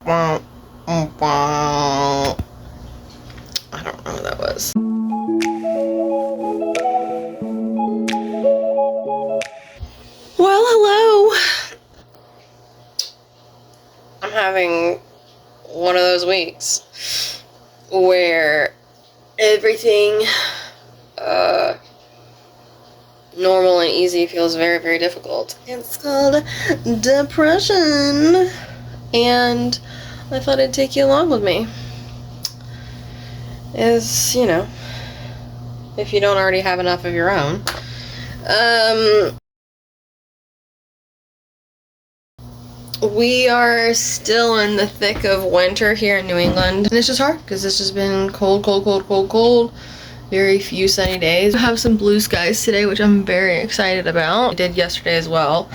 I don't know what that was. Well, hello. I'm having one of those weeks where everything normal and easy feels very, very difficult. It's called depression. And I thought I'd take you along with me. As, you know, if you don't already have enough of your own. We are still in the thick of winter here in New England. And it's just hard because it's just been cold, cold, cold, cold, cold. Very few sunny days. I have some blue skies today, which I'm very excited about. I did yesterday as well.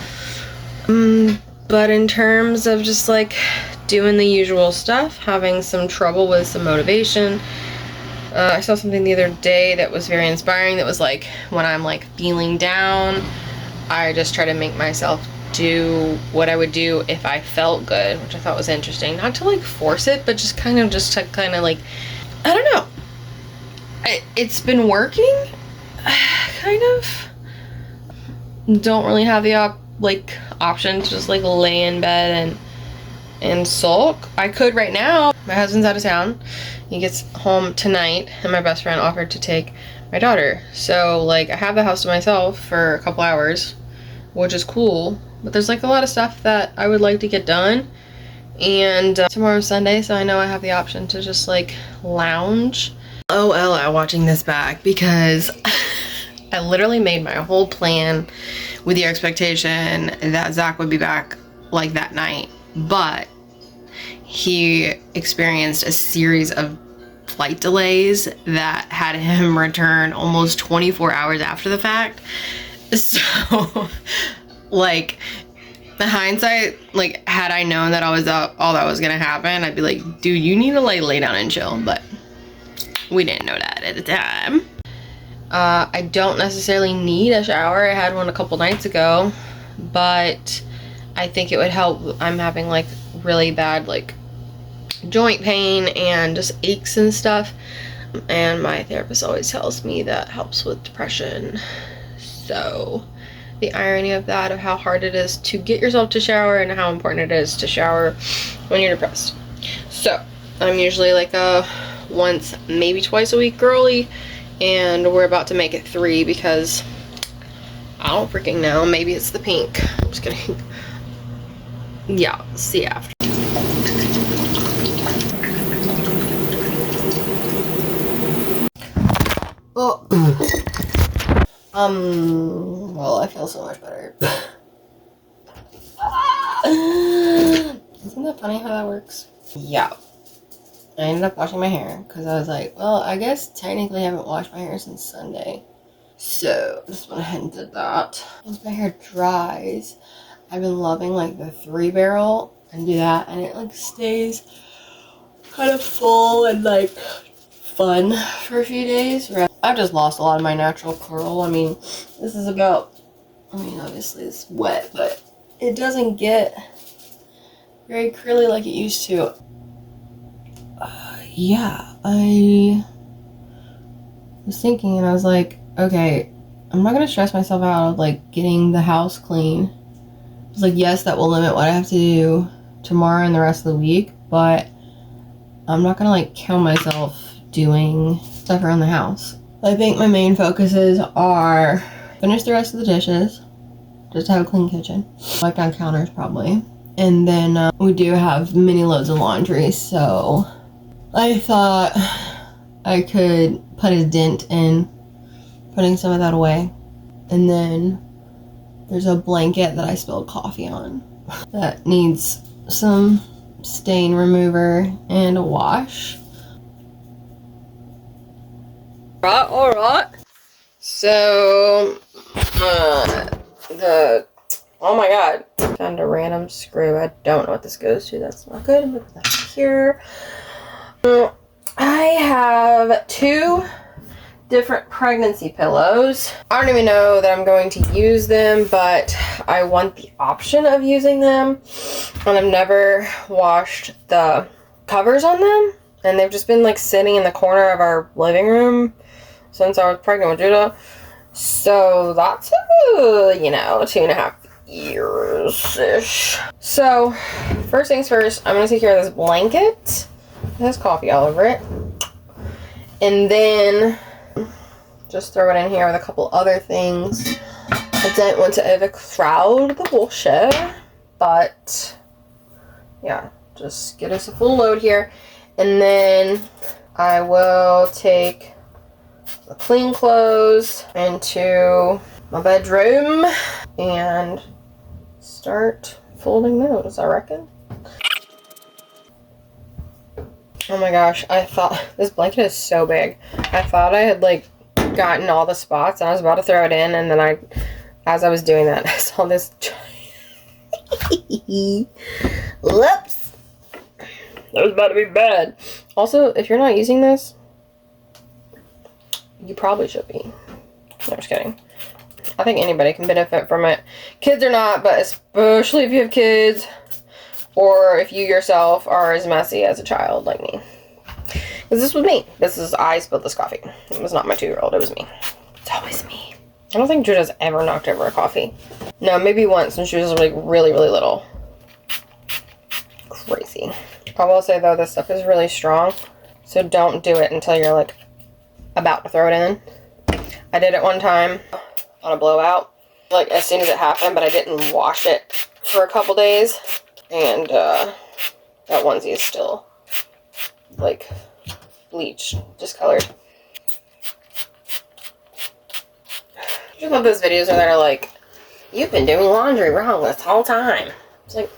But in terms of just like doing the usual stuff, having some trouble with some motivation. I saw something the other day that was very inspiring that was like, when I'm like feeling down, I just try to make myself do what I would do if I felt good, which I thought was interesting. Not to like force it, but just kind of like, I don't know. It's been working, kind of. Don't really have the option to just like lay in bed and sulk. I could right now. My husband's out of town. He gets home tonight, and my best friend offered to take my daughter. So like I have the house to myself for a couple hours, which is cool. But there's like a lot of stuff that I would like to get done. And tomorrow's Sunday, so I know I have the option to just like lounge. Oh, Ella, watching this back because I literally made my whole plan with the expectation that Zach would be back like that night. But he experienced a series of flight delays that had him return almost 24 hours after the fact. So, like, the hindsight, like, had I known that I was all that was gonna happen, I'd be like, dude, you need to like lay down and chill. But we didn't know that at the time. I don't necessarily need a shower. I had one a couple nights ago, but I think it would help. I'm having like really bad like joint pain and just aches and stuff, and my therapist always tells me that helps with depression. So the irony of that, of how hard it is to get yourself to shower and how important it is to shower when you're depressed. So I'm usually like a once, maybe twice a week girly, and we're about to make it 3 because I don't freaking know. Maybe it's the pink. I'm just kidding. Yeah, see you after. Oh. Well, I feel so much better. Isn't that funny how that works? Yeah. I ended up washing my hair because I was like, well, I guess technically I haven't washed my hair since Sunday. So I just went ahead and did that. Once my hair dries, I've been loving like the 3-barrel and do that, and it like stays kind of full and like fun for a few days. I've just lost a lot of my natural curl. I mean, this is about, I mean, obviously it's wet, but it doesn't get very curly like it used to. Yeah, I was thinking, and I was like, okay, I'm not gonna stress myself out of like getting the house clean. I was like, yes, that will limit what I have to do tomorrow and the rest of the week, but I'm not gonna like kill myself doing stuff around the house. I think my main focuses are finish the rest of the dishes, just to have a clean kitchen, wipe down counters probably, and then we do have mini loads of laundry, so I thought I could put a dent in putting some of that away. And then there's a blanket that I spilled coffee on that needs some stain remover and a wash. Alright. So, oh my god. Found a random screw. I don't know what this goes to. That's not good. I'm gonna put that here. I have 2 different pregnancy pillows. I don't even know that I'm going to use them, but I want the option of using them. And I've never washed the covers on them. And they've just been like sitting in the corner of our living room since I was pregnant with Judah. So that's, 2.5 years-ish. So, first things first, I'm going to take care of this blanket. It has coffee all over it. And then just throw it in here with a couple other things. I don't want to overcrowd the washer, but yeah, just get us a full load here. And then I will take the clean clothes into my bedroom and start folding those, I reckon. Oh my gosh, I thought this blanket is so big. I thought I had like gotten all the spots and I was about to throw it in, and then as I was doing that, I saw this whoops. That was about to be bad. Also, if you're not using this, you probably should be. No, I'm just kidding. I think anybody can benefit from it. Kids or not, but especially if you have kids, or if you yourself are as messy as a child like me. Because this was me. I spilled this coffee. It was not my 2-year-old, it was me. It's always me. I don't think Judah's ever knocked over a coffee. No, maybe once when she was like really, really little. Crazy. I will say though, this stuff is really strong. So don't do it until you're like about to throw it in. I did it one time on a blowout, like as soon as it happened, but I didn't wash it for a couple days. And that onesie is still like bleached, discolored. I just love those videos that are like, you've been doing laundry wrong this whole time. It's like,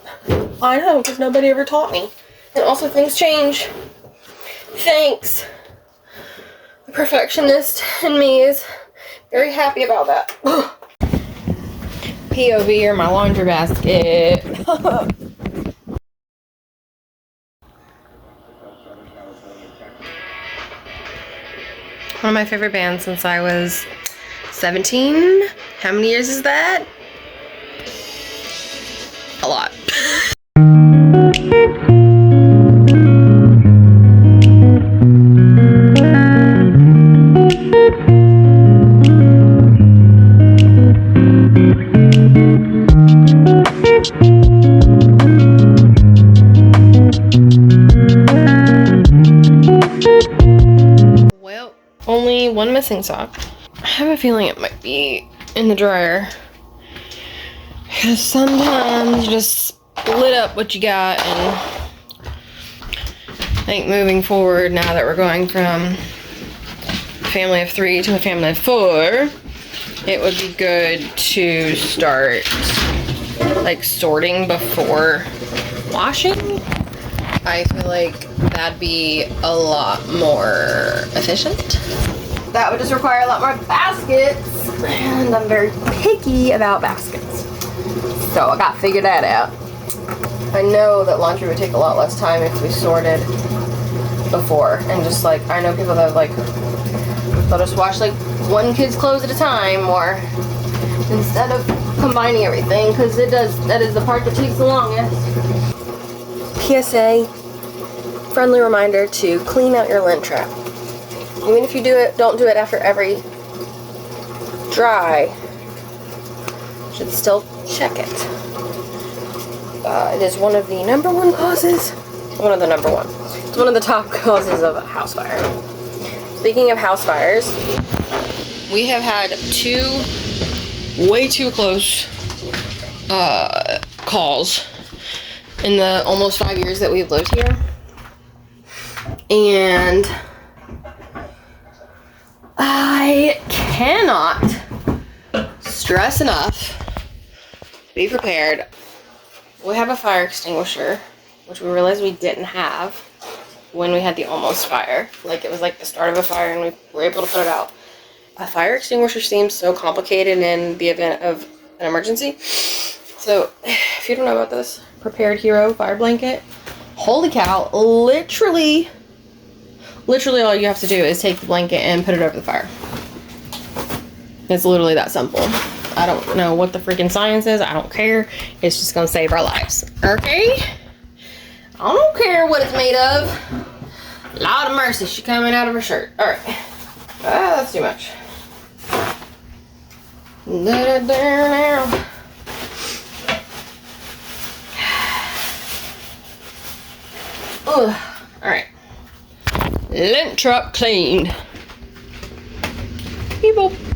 I know, because nobody ever taught me. And also things change. Thanks. The perfectionist in me is very happy about that. POV or my laundry basket. One of my favorite bands since I was 17. How many years is that? A lot. Only one missing sock. I have a feeling it might be in the dryer. Because sometimes you just split up what you got, and I think moving forward, now that we're going from a family of 3 to a family of 4, it would be good to start like sorting before washing. I feel like that'd be a lot more efficient. That would just require a lot more baskets, and I'm very picky about baskets. So I gotta figure that out. I know that laundry would take a lot less time if we sorted before, and just like, I know people that like, they'll just wash like one kid's clothes at a time, or instead of combining everything, because that is the part that takes the longest. PSA, friendly reminder to clean out your lint trap. Even if you do it, don't do it after every dry. You should still check it. It is one of the number one causes. One of the number one. It's one of the top causes of a house fire. Speaking of house fires, we have had 2 way too close calls in the almost 5 years that we've lived here. And I cannot stress enough, be prepared. We have a fire extinguisher, which we realized we didn't have when we had the almost fire. Like, it was like the start of a fire and we were able to put it out. A fire extinguisher seems so complicated in the event of an emergency. So, if you don't know about this, Prepared Hero fire blanket, holy cow, literally all you have to do is take the blanket and put it over the fire. It's literally that simple. I don't know what the freaking science is. I don't care. It's just gonna save our lives. Okay? I don't care what it's made of. Lord of mercy, she's coming out of her shirt. Alright. That's too much. Alright. Lint truck cleaned. Beep boop.